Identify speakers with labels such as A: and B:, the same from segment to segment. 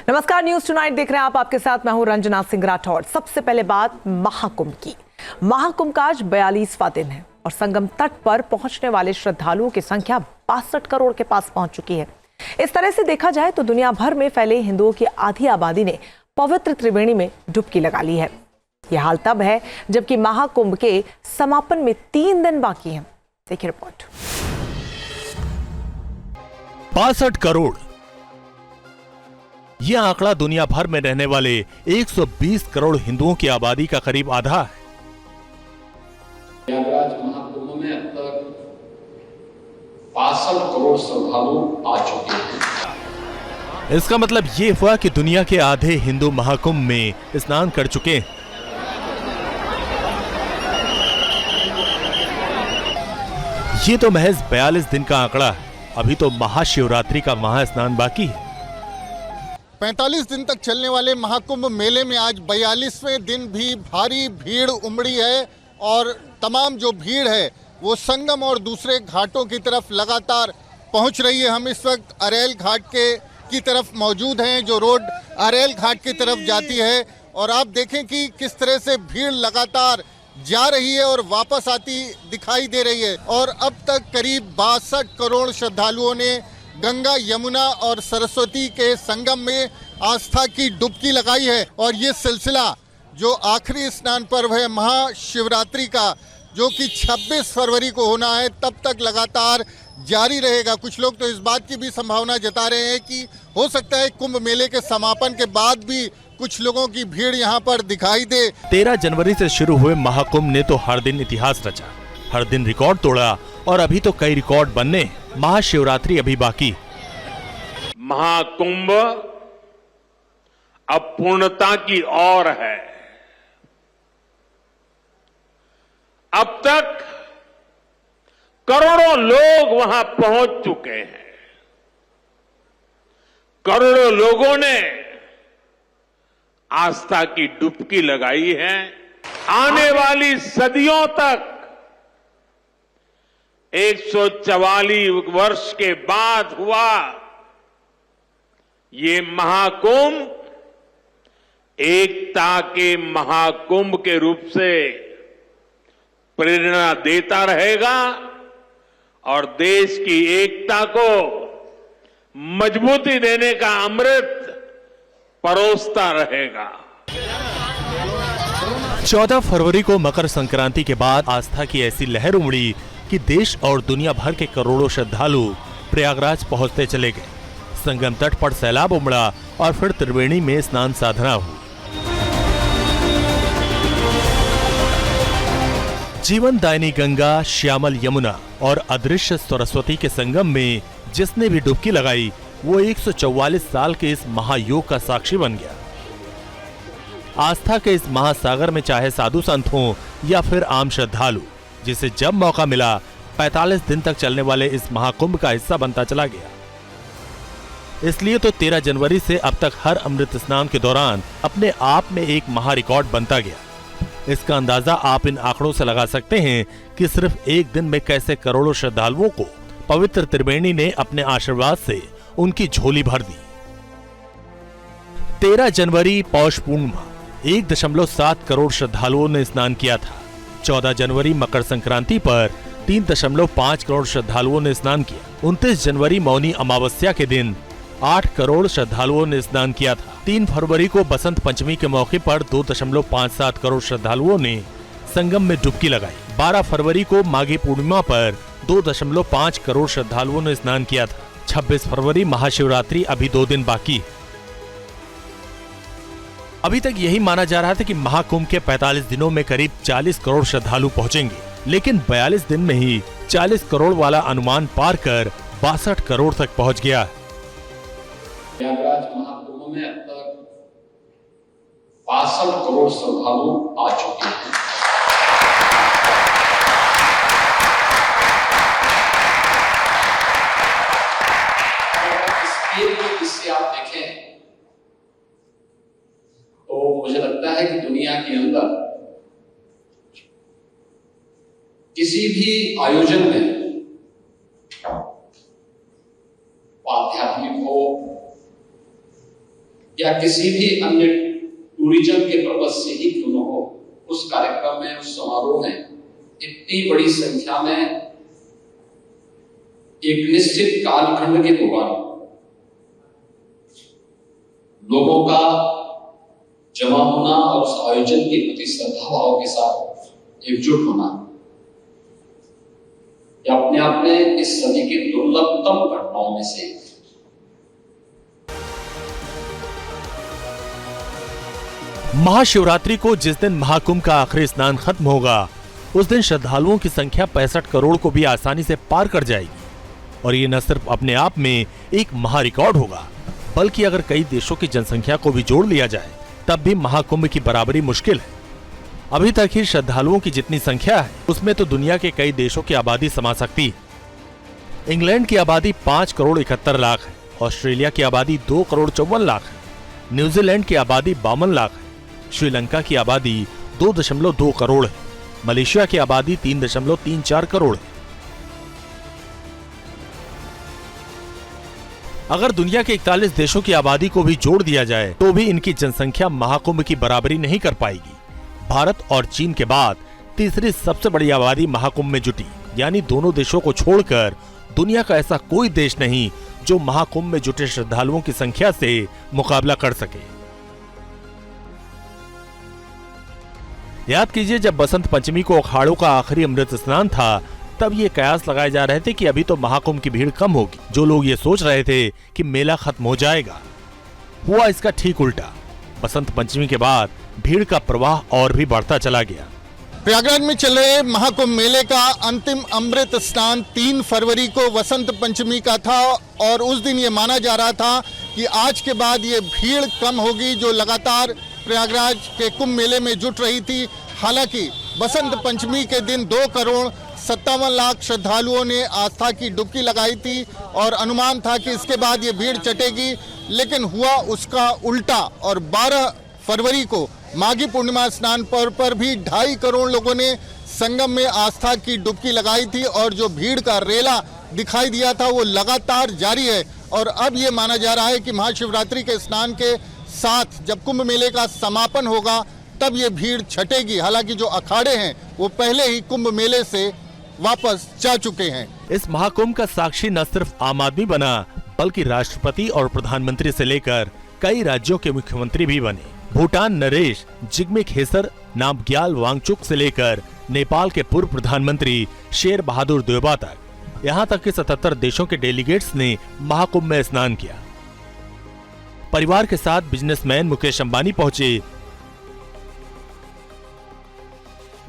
A: नमस्कार, news tonight देख रहे हैं आप। आपके साथ मैं हूं रंजना सिंह राठौड़। सबसे पहले बात महाकुंभ की। महाकुंभ का आज 42वां दिन है और संगम तट पर पहुंचने वाले श्रद्धालुओं की संख्या 62 करोड़ के पास पहुंच चुकी है। इस तरह से देखा जाए तो दुनिया भर में फैले हिंदुओं की आधी आबादी ने पवित्र त्रिवेणी में डुबकी लगा ली है। यह हाल तब है जबकि महाकुंभ के समापन में 3 दिन बाकी हैं। देखिए रिपोर्ट।
B: 62 करोड़ यह आंकड़ा दुनिया भर में रहने वाले 120 करोड़ हिंदुओं की आबादी का करीब आधा है।
C: प्रयागराज महाकुंभ में अब तक 62 करोड़ श्रद्धालु आ चुके हैं।
B: इसका मतलब ये हुआ कि दुनिया के आधे हिंदू महाकुंभ में स्नान कर चुके हैं। ये तो महज 42 दिन का आंकड़ा है। अभी तो महाशिवरात्रि का महास्नान बाकी है।
D: 45 दिन तक चलने वाले महाकुंभ मेले में आज 42वें दिन भी भारी भीड़ उमड़ी है और तमाम जो भीड़ है वो संगम और दूसरे घाटों की तरफ लगातार पहुंच रही है। हम इस वक्त अरेल घाट की तरफ मौजूद हैं, जो रोड अरेल घाट की तरफ जाती है, और आप देखें कि किस तरह से भीड़ लगातार जा रही है और वापस आती दिखाई दे रही है। और अब तक करीब 62 करोड़ श्रद्धालुओं ने गंगा, यमुना और सरस्वती के संगम में आस्था की डुबकी लगाई है। और ये सिलसिला जो आखिरी स्नान पर्व है महाशिवरात्रि का, जो कि 26 फरवरी को होना है, तब तक लगातार जारी रहेगा। कुछ लोग तो इस बात की भी संभावना जता रहे हैं कि हो सकता है कुंभ मेले के समापन के बाद भी कुछ लोगों की भीड़ यहाँ पर दिखाई दे।
B: 13 जनवरी से शुरू हुए महाकुंभ ने तो हर दिन इतिहास रचा, हर दिन रिकॉर्ड तोड़ा और अभी तो कई रिकॉर्ड बनने। महाशिवरात्रि अभी बाकी।
E: महाकुंभ अब पूर्णता की ओर है। अब तक करोड़ों लोग वहां पहुंच चुके हैं। करोड़ों लोगों ने आस्था की डुबकी लगाई है। आने वाली सदियों तक 144 वर्ष के बाद हुआ ये महाकुंभ एकता के महाकुंभ के रूप से प्रेरणा देता रहेगा और देश की एकता को मजबूती देने का अमृत परोसता रहेगा।
B: 14 फरवरी को मकर संक्रांति के बाद आस्था की ऐसी लहर उमड़ी कि देश और दुनिया भर के करोड़ों श्रद्धालु प्रयागराज पहुंचते चले गए। संगम तट पर सैलाब उमड़ा और फिर त्रिवेणी में स्नान साधना हुई। जीवन दायिनी गंगा, श्यामल यमुना और अदृश्य सरस्वती के संगम में जिसने भी डुबकी लगाई वो 144 साल के इस महायोग का साक्षी बन गया। आस्था के इस महासागर में चाहे साधु संत हों या फिर आम श्रद्धालु, जिसे जब मौका मिला 45 दिन तक चलने वाले इस महाकुंभ का हिस्सा बनता चला गया। इसलिए तो 13 जनवरी से अब तक हर अमृत स्नान के दौरान अपने आप में एक महा रिकॉर्ड बनता गया। इसका अंदाजा आप इन आंकड़ों से लगा सकते हैं कि सिर्फ एक दिन में कैसे करोड़ों श्रद्धालुओं को पवित्र त्रिवेणी ने अपने आशीर्वाद से उनकी झोली भर दी। 13 जनवरी पौष पूर्णिमा 1.7 करोड़ श्रद्धालुओं ने स्नान किया था। 14 जनवरी मकर संक्रांति पर 3.5 करोड़ श्रद्धालुओं ने स्नान किया। 29 जनवरी मौनी अमावस्या के दिन 8 करोड़ श्रद्धालुओं ने स्नान किया था। 3 फरवरी को बसंत पंचमी के मौके पर 2.57 करोड़ श्रद्धालुओं ने संगम में डुबकी लगाई। 12 फरवरी को माघी पूर्णिमा पर 2.5 करोड़ श्रद्धालुओं ने स्नान किया था। 26 फरवरी महाशिवरात्रि अभी 2 दिन बाकी है। अभी तक यही माना जा रहा था कि महाकुंभ के 45 दिनों में करीब 40 करोड़ श्रद्धालु पहुंचेंगे, लेकिन 42 दिन में ही 40 करोड़ वाला अनुमान पार कर 62 करोड़ तक पहुंच गया।
C: प्रयागराज महाकुंभ में अब तक 62 करोड़ श्रद्धालु आ चुके हैं। इससे आप देखें तो मुझे लगता है कि दुनिया के अंदर किसी भी आयोजन में आध्यात्मिक हो या किसी भी अन्य टूरिज्म के पर्पज से ही क्यों न हो, उस कार्यक्रम में, उस समारोह में इतनी बड़ी संख्या में एक निश्चित कालखंड के दौरान लोगों का जमा होना और उस आयोजन के प्रति श्रद्धा भाव के साथ एकजुट होना, यह अपने आप में इस सदी की दुर्लभतम घटनाओं में से एक है।
B: महाशिवरात्रि को जिस दिन महाकुंभ का आखिरी स्नान खत्म होगा, उस दिन श्रद्धालुओं की संख्या 65 करोड़ को भी आसानी से पार कर जाएगी। और ये न सिर्फ अपने आप में एक महा रिकॉर्ड होगा, बल्कि अगर कई देशों की जनसंख्या को भी जोड़ लिया जाए तब भी महाकुंभ की बराबरी मुश्किल है। अभी तक ही श्रद्धालुओं की जितनी संख्या है उसमें तो दुनिया के कई देशों की आबादी समा सकती है। इंग्लैंड की आबादी 5 करोड़ 71 लाख है, ऑस्ट्रेलिया की आबादी 2 करोड़ 54 लाख है, न्यूजीलैंड की आबादी 52 लाख है, श्रीलंका की आबादी 2.2 करोड़ है, मलेशिया की आबादी 3.34 करोड़ है। अगर दुनिया के 41 देशों की आबादी को भी जोड़ दिया जाए तो भी इनकी जनसंख्या महाकुंभ की बराबरी नहीं कर पाएगी। भारत और चीन के बाद तीसरी सबसे बड़ी आबादी महाकुंभ में जुटी, यानी दोनों देशों को छोड़कर दुनिया का ऐसा कोई देश नहीं जो महाकुंभ में जुटे श्रद्धालुओं की संख्या से मुकाबला कर सके। याद कीजिए, जब बसंत पंचमी को अखाड़ों का आखिरी अमृत स्नान था, तब ये कयास लगाए जा रहे थे कि अभी तो महाकुंभ की भीड़ कम होगी। जो लोग ये सोच रहे थे कि मेला खत्म हो जाएगा, हुआ इसका ठीक उल्टा। बसंत पंचमी के बाद भीड़ का प्रवाह और भी बढ़ता चला गया।
D: प्रयागराज में चल रहे महाकुंभ मेले का अंतिम अमृत स्नान 3 फरवरी को वसंत पंचमी का था और उस दिन ये माना जा रहा था कि आज के बाद ये भीड़ कम होगी जो लगातार प्रयागराज के कुंभ मेले में जुट रही थी। हालांकि बसंत पंचमी के दिन 2 करोड़ 57 लाख श्रद्धालुओं ने आस्था की डुबकी लगाई थी और अनुमान था कि इसके बाद ये भीड़ चटेगी, लेकिन हुआ उसका उल्टा और 12 फरवरी को माघी पूर्णिमा स्नान पर्व पर भी 2.5 करोड़ लोगों ने संगम में आस्था की डुबकी लगाई थी और जो भीड़ का रेला दिखाई दिया था वो लगातार जारी है। और अब ये माना जा रहा है कि महाशिवरात्रि के स्नान के साथ जब कुंभ मेले का समापन होगा तब ये भीड़ छटेगी। हालांकि जो अखाड़े हैं वो पहले ही कुंभ मेले से वापस जा चुके हैं।
B: इस महाकुंभ का साक्षी न सिर्फ आम आदमी बना, बल्कि राष्ट्रपति और प्रधानमंत्री से लेकर कई राज्यों के मुख्यमंत्री भी बने। भूटान नरेश जिग्मे खेसर नामग्याल वांगचुक से लेकर नेपाल के पूर्व प्रधानमंत्री शेर बहादुर देउबा तक, यहाँ तक कि 77 देशों के डेलीगेट्स ने महाकुंभ में स्नान किया। परिवार के साथ बिजनेसमैन मुकेश अंबानी पहुंचे,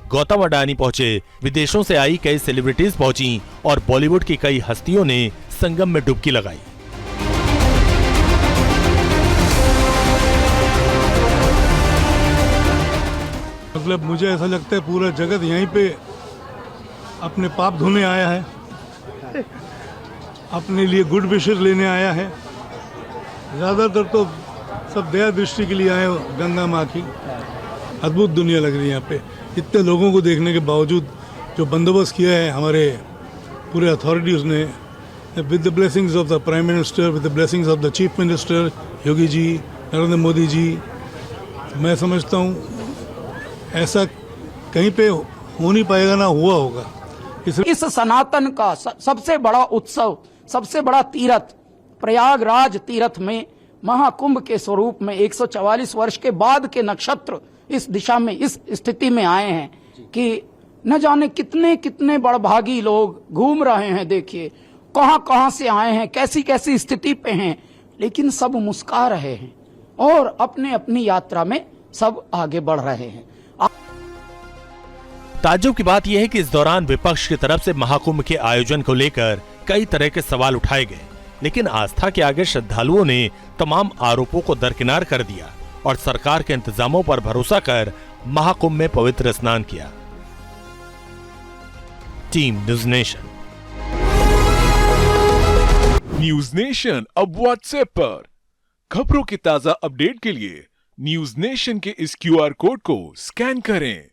B: गौतम अडानी पहुंचे, विदेशों से आई कई सेलिब्रिटीज पहुंची और बॉलीवुड की कई हस्तियों ने संगम में डुबकी लगाई।
F: मतलब मुझे ऐसा लगता है पूरा जगत यहीं पे अपने पाप धोने आया है, अपने लिए गुड विशेस लेने आया है। ज़्यादातर तो सब दया दृष्टि के लिए आए गंगा माँ की। अद्भुत दुनिया लग रही है यहाँ पे। इतने लोगों को देखने के बावजूद जो बंदोबस्त किया है हमारे पूरे अथॉरिटीज़ ने, with the blessings of the prime minister, with the blessings of the chief minister Yogi ji, Narendra Modi ji, मैं समझता हूँ ऐसा कहीं पे हो नहीं पाएगा, ना हुआ होगा।
G: इस सनातन का सबसे बड़ा उत्सव, सबसे बड़ा तीर्थ प्रयागराज तीर्थ में महाकुंभ के स्वरूप में 144 वर्ष के बाद के नक्षत्र इस दिशा में, इस स्थिति में आए हैं कि न जाने कितने कितने बड़भागी लोग घूम रहे हैं। देखिए कहां कहां से आए हैं, कैसी कैसी स्थिति पे हैं, लेकिन सब मुस्कुरा रहे हैं और अपने अपनी यात्रा में सब आगे बढ़ रहे हैं।
B: ताज्जुब की बात यह है कि इस दौरान विपक्ष की तरफ से महाकुंभ के आयोजन को लेकर कई तरह के सवाल उठाए गए, लेकिन आस्था के आगे श्रद्धालुओं ने तमाम आरोपों को दरकिनार कर दिया और सरकार के इंतजामों पर भरोसा कर महाकुंभ में पवित्र स्नान किया। Team news nation.
H: News nation अब व्हाट्सएप पर खबरों की ताजा अपडेट के लिए न्यूज़ नेशन के इस QR कोड को स्कैन करें।